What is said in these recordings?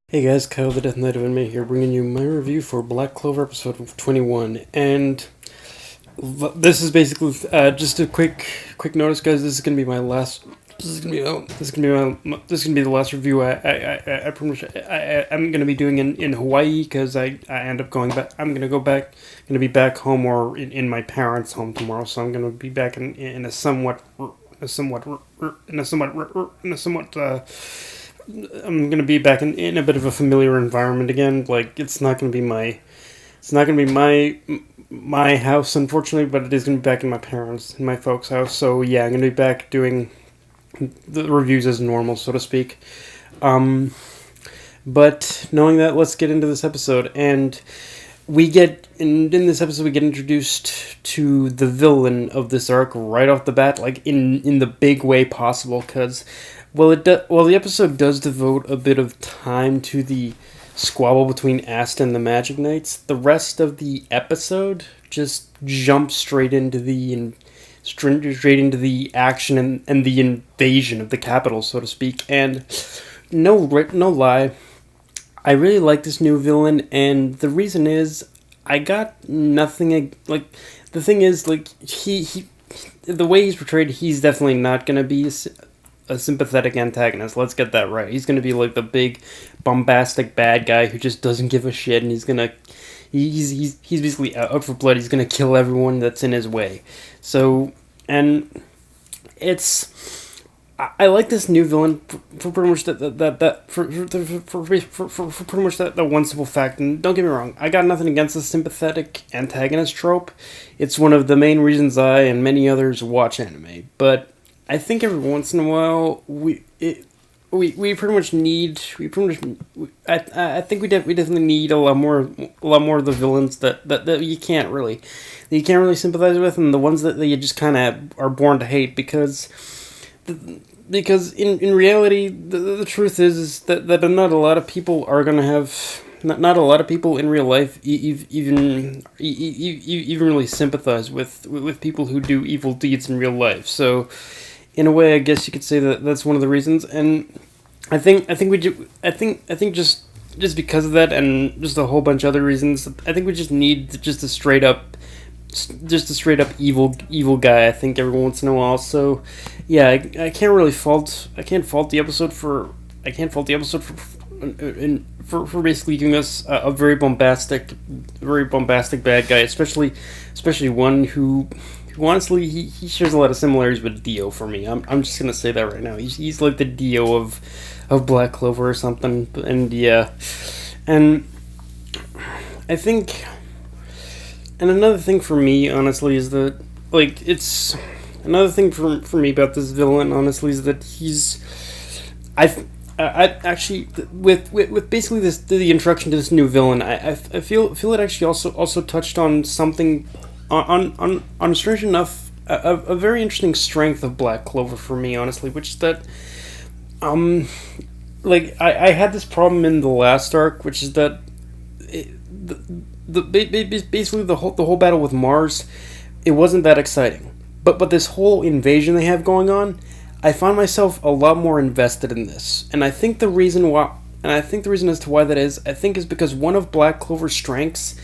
Hey guys, Kyle the Death Knight of Anime here, bringing you my review for Black Clover episode 21, and this is basically just a quick notice, guys. This is gonna be my last. This is gonna be the last review. I pretty much I'm gonna be doing in Hawaii because I end up going back. Gonna be back home or in my parents' home tomorrow. So I'm gonna be back in a somewhat. I'm gonna be back in a bit of a familiar environment again. Like it's not gonna be my house, unfortunately, but it is gonna be back in my folks' house. So yeah, I'm gonna be back doing the reviews as normal, so to speak. Um, but knowing that, let's get into this episode, and in this episode we get introduced to the villain of this arc right off the bat, like in the big way possible, because well, the episode does devote a bit of time to the squabble between Asta and the Magic Knights. The rest of the episode just jumps straight into the action and the invasion of the capital, so to speak. And no lie, I really like this new villain, and the reason is I got nothing like. The thing is, like, he the way he's portrayed, he's definitely not gonna be a sympathetic antagonist. Let's get that right. He's gonna be like the big, bombastic bad guy who just doesn't give a shit, and he's basically out for blood. He's gonna kill everyone that's in his way. So, and it's. I like this new villain for pretty much for pretty much that one simple fact. And don't get me wrong, I got nothing against the sympathetic antagonist trope. It's one of the main reasons I and many others watch anime. But I think every once in a while we pretty much need I think we definitely need a lot more of the villains that you can't really sympathize with, and the ones that you just kind of are born to hate, because in reality the truth is that not a lot of people are gonna have. Not a lot of people in real life even really sympathize with people who do evil deeds in real life. So, in a way, I guess you could say that that's one of the reasons. And I think just because of that, and just a whole bunch of other reasons, I think we just need just a straight up evil guy, I think, every once in a while. So yeah, I can't fault the episode for basically giving us a very bombastic bad guy, especially one who honestly he shares a lot of similarities with Dio for me. I'm just gonna say that right now. He's like the Dio of Black Clover or something. And yeah, and I think. And another thing for me, honestly, is that, like, it's... Another thing for me about this villain, honestly, is that he's... I actually, with basically the introduction to this new villain, I feel it actually also touched on something, on strange enough, a very interesting strength of Black Clover for me, honestly, which is that, like, I had this problem in the last arc, which is that basically the whole battle with Mars, it wasn't that exciting. But this whole invasion they have going on, I found myself a lot more invested in this. And I think the reason as to why that is, I think, is because one of Black Clover's strengths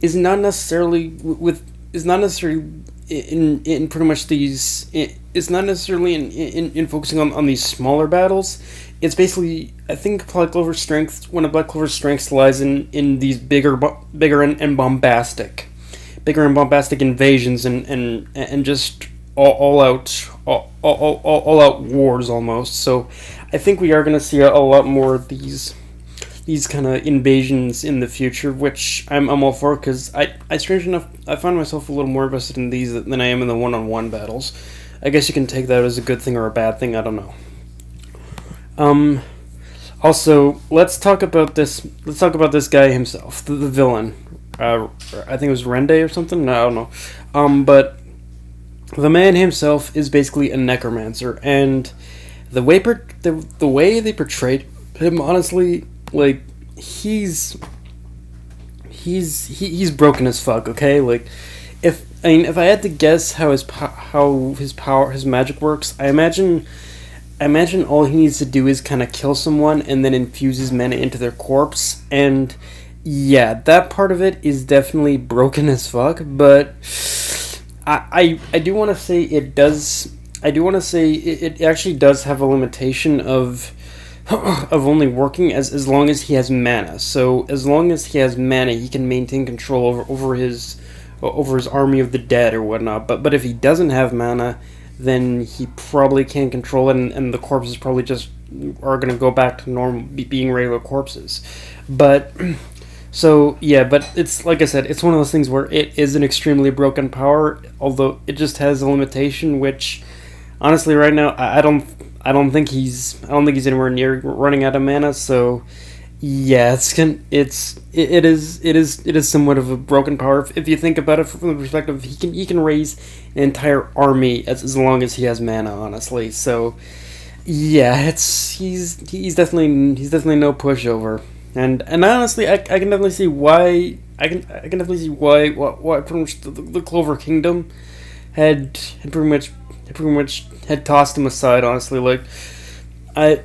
is not necessarily in pretty much these. It's not necessarily in focusing on these smaller battles. It's basically, I think, one of Black Clover's strengths lies in these bigger and bombastic invasions and just all out wars almost. So I think we are going to see a lot more of these kind of invasions in the future, which I'm all for, because I strange enough, I find myself a little more invested in these than I am in the one-on-one battles. I guess you can take that as a good thing or a bad thing, I don't know. Also, let's talk about this guy himself, the villain. I think it was Rende or something? No, I don't know. But the man himself is basically a necromancer, and the way they portrayed him, honestly, like, he's broken as fuck. Okay, like, if I had to guess how his magic works, I imagine I imagine all he needs to do is kind of kill someone and then infuse his mana into their corpse. And yeah, that part of it is definitely broken as fuck. But I do want to say it does. I do want to say it actually does have a limitation of only working as long as he has mana. So as long as he has mana, he can maintain control over his army of the dead or whatnot. But if he doesn't have mana, then he probably can't control it, and the corpses probably just are going to go back to normal, being regular corpses. But so yeah, but it's like I said, it's one of those things where it is an extremely broken power, although it just has a limitation. Which honestly, right now, I don't think he's anywhere near running out of mana. So yeah, it is somewhat of a broken power if you think about it from the perspective he can raise an entire army as long as he has mana, honestly. So yeah, he's definitely no pushover. And honestly, I can definitely see why I can definitely see why pretty much the Clover Kingdom had pretty much had tossed him aside. Honestly, like I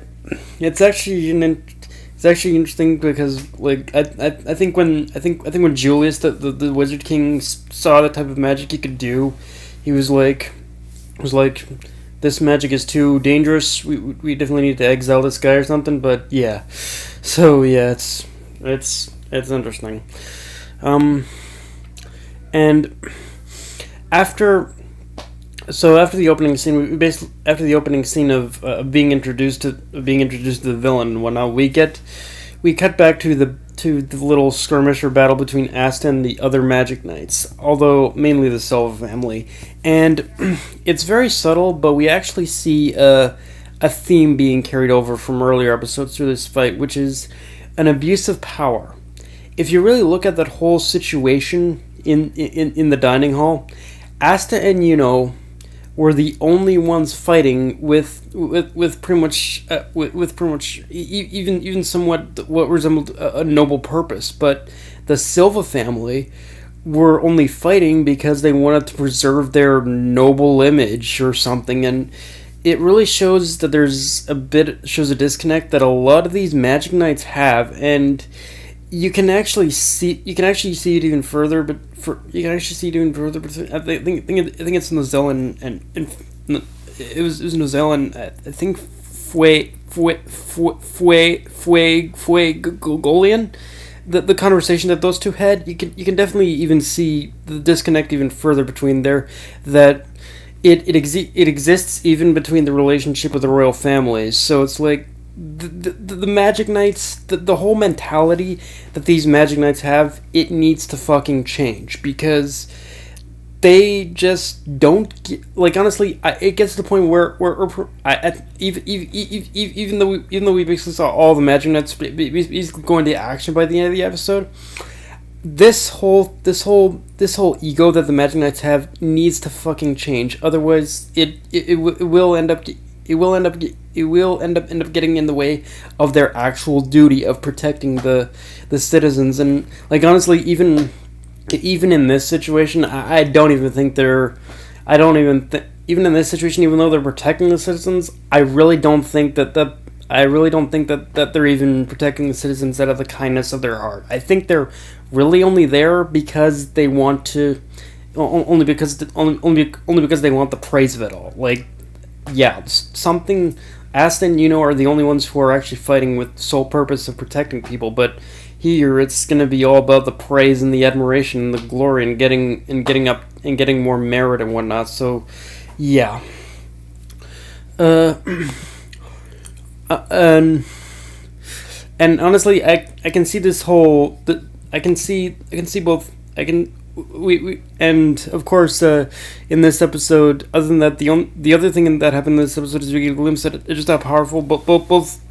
it's actually it's actually interesting because like I think when Julius the Wizard King saw the type of magic he could do, he was like this magic is too dangerous. We definitely need to exile this guy or something. But yeah, so yeah, it's interesting. Um, and after after the opening scene, after the opening scene of being introduced to the villain and whatnot, we cut back to the little skirmish or battle between Asta and the other Magic Knights, although mainly the Silva family, and it's very subtle, but we actually see a theme being carried over from earlier episodes through this fight, which is an abuse of power. If you really look at that whole situation in the dining hall, Asta and Yuno were the only ones fighting with pretty much with pretty much even somewhat what resembled a noble purpose. But the Silva family were only fighting because they wanted to preserve their noble image or something, and it really shows that shows a disconnect that a lot of these Magic Knights have. And you can actually see it even further, but I think it's Nozel and it was Nozel and I think Golian. The conversation that those two had, you can definitely even see the disconnect even further between there. That it exists even between the relationship of the royal families. So it's like the Magic Knights, the whole mentality that these Magic Knights have, it needs to fucking change, because they just don't get, like, honestly, it gets to the point where even though we basically saw all the Magic Knights basically go into action by the end of the episode, this whole ego that the Magic Knights have needs to fucking change. Otherwise, it will end up getting in the way of their actual duty of protecting the citizens. And like, honestly, even in this situation, I don't even think even in this situation, even though they're protecting the citizens, I really don't think that they're even protecting the citizens out of the kindness of their heart. I think they're really only there because they want to, only because they want the praise of it all. Like, yeah, something. Asta and Yuno are the only ones who are actually fighting with the sole purpose of protecting people, but here it's going to be all about the praise and the admiration and the glory and getting more merit and whatnot. So, yeah. And honestly, I can see this whole. I can see both. We and of course in this episode, other than that, the other thing that happened in this episode is we get a glimpse at just how powerful both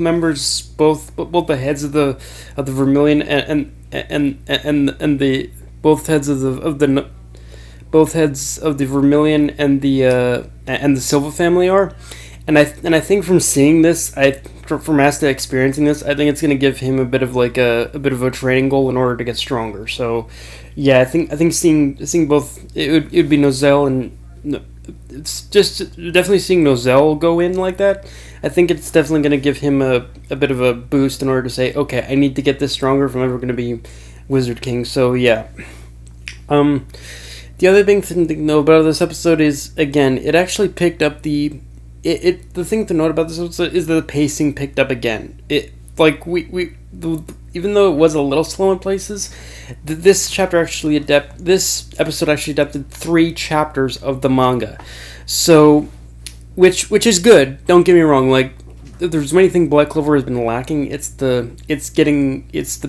members, both the heads of the Vermilion and the both heads of the Vermilion and the Silva family are. And I think from seeing this, from Asta experiencing this, I think it's going to give him a bit of a training goal in order to get stronger. So, yeah, I think seeing both, it would be Nozel and it's just definitely seeing Nozel go in like that. I think it's definitely going to give him a bit of a boost in order to say, okay, I need to get this stronger if I'm ever going to be Wizard King. So yeah. The other big thing to know about this episode is, again, it actually picked up the thing to note about this episode is that the pacing picked up again. It like even though it was a little slow in places, this episode actually adapted 3 chapters of the manga, so which is good. Don't get me wrong. Like, if there's anything Black Clover has been lacking, it's the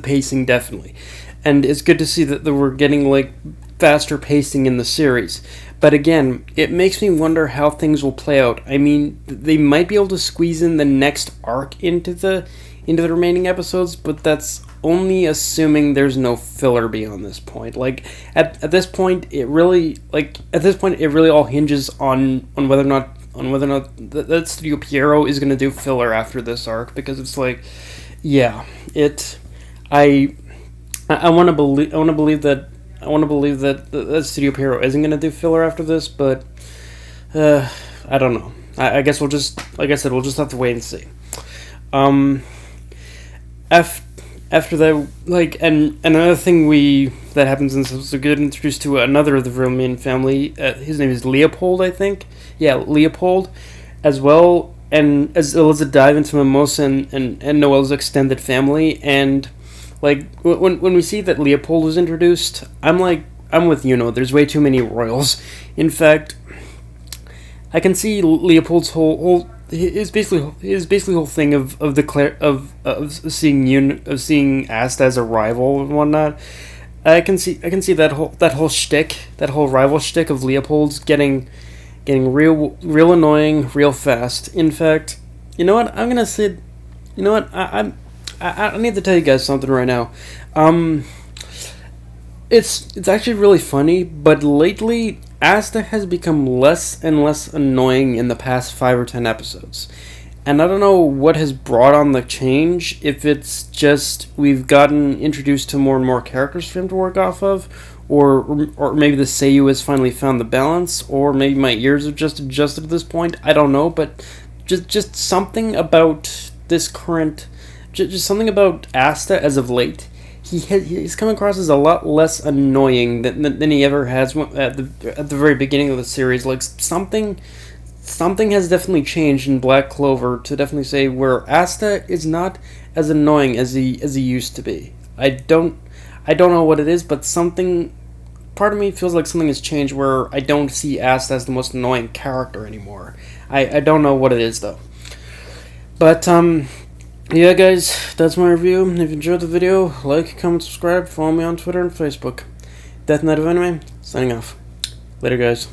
pacing, definitely, and it's good to see that we're getting like faster pacing in the series. But again, it makes me wonder how things will play out. I mean, they might be able to squeeze in the next arc into the remaining episodes, but that's only assuming there's no filler beyond this point. Like, at this point, it really all hinges on whether or not that Studio Pierrot is going to do filler after this arc, because it's like, yeah, I want to believe that that Studio Pierrot isn't going to do filler after this, but I don't know. I guess we'll just, like I said, we'll just have to wait and see. After that, like, and another thing that happens in this episode, we get introduced to another of the Vermilion family. His name is Leopold, I think. Yeah, Leopold, as well, and as well as a dive into Mimosa and Noel's extended family. And like, when we see that Leopold was introduced, I'm with there's way too many royals. In fact, I can see Leopold's whole his basically whole thing of seeing Asta as a rival and whatnot. I can see that whole shtick, that whole rival shtick of Leopold's getting real annoying real fast. In fact, you know what? I'm gonna say, you know what? I need to tell you guys something right now. It's actually really funny, but lately Asta has become less and less annoying in the past 5 or 10 episodes. And I don't know what has brought on the change, if it's just we've gotten introduced to more and more characters for him to work off of, or maybe the Seiyu has finally found the balance, or maybe my ears have just adjusted at this point. I don't know, but just something about this current, just something about Asta as of late. He's come across as a lot less annoying than he ever has at the very beginning of the series. Like, something has definitely changed in Black Clover to definitely say where Asta is not as annoying as he used to be. I don't know what it is, but part of me feels like something has changed where I don't see Asta as the most annoying character anymore. I don't know what it is though. But yeah, guys, that's my review. If you enjoyed the video, like, comment, subscribe, follow me on Twitter and Facebook. Death Knight of Anime, signing off. Later, guys.